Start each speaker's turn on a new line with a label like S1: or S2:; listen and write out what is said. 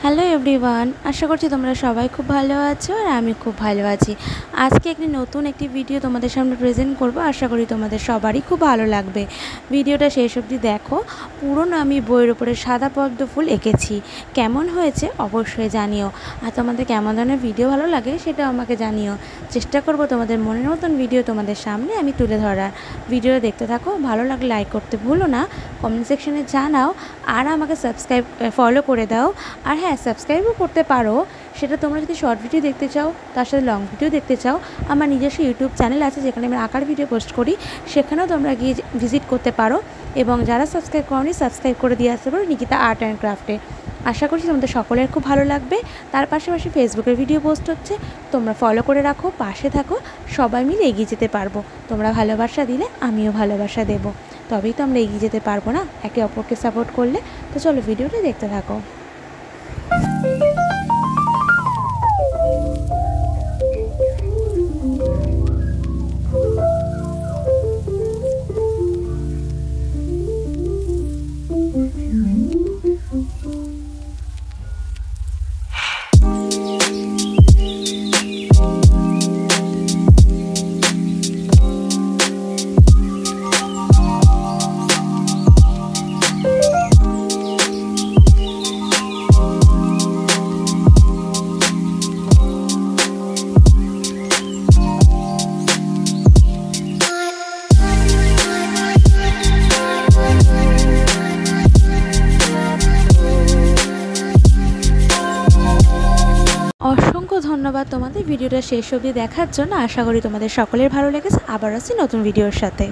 S1: Hello everyone, আশা করছি তোমরা সবাই খুব ভালো আছো আর আমি খুব ভালো আছি। আজকে নতুন একটি ভিডিও তোমাদের সামনে প্রেজেন্ট করব। আশা করি তোমাদের সবারই খুব ভালো লাগবে। ভিডিওটা শেষ অবধি দেখো। পুরনো আমি বইয়ের উপরে সাদা পদ্ম ফুল এঁকেছি। কেমন হয়েছে অবশ্যই জানিও। আর তোমাদের কেমন ধরনের ভিডিও ভালো লাগে সেটাও আমাকে জানিও। চেষ্টা করব তোমাদের মনের মতন ভিডিও তোমাদের সামনে আমি তুলে ধরার। ভিডিও দেখতে থাকো, ভালো লাগলে লাইক করতে ভুলো না, কমেন্ট সেকশনে জানাও আর আমাকে ফলো করে দাও। আর হ্যাঁ, সাবস্ক্রাইবও করতে পারো। সেটা তোমরা যদি শর্ট ভিডিও দেখতে চাও, তার সাথে লং ভিডিও দেখতে চাও, আমার নিজস্ব ইউটিউব চ্যানেল আছে যেখানে আমি আঁকার ভিডিও পোস্ট করি, সেখানেও তোমরা গিয়ে ভিজিট করতে পারো। এবং যারা সাবস্ক্রাইব করোনি, সাবস্ক্রাইব করে দিয়ে আসতে পারো নিকিতা আর্ট অ্যান্ড ক্রাফটে। আশা করছি তোমাদের সকলের খুব ভালো লাগবে। তার পাশাপাশি ফেসবুকের ভিডিও পোস্ট হচ্ছে, তোমরা ফলো করে রাখো, পাশে থাকো, সবাই মিলে এগিয়ে যেতে পারবো। তোমরা ভালোবাসা দিলে আমিও ভালোবাসা দেবো, তবেই তো আমরা এগিয়ে যেতে পারবো না, একে অপরকে সাপোর্ট করলে। তো চলো ভিডিওটা দেখতে থাকো। অসংখ্য ধন্যবাদ তোমাদের ভিডিওটা শেষ অবধি দেখার জন্য। আশা করি তোমাদের সকলের ভালো লেগেছে। আবার আসছি নতুন ভিডিওর সাথে।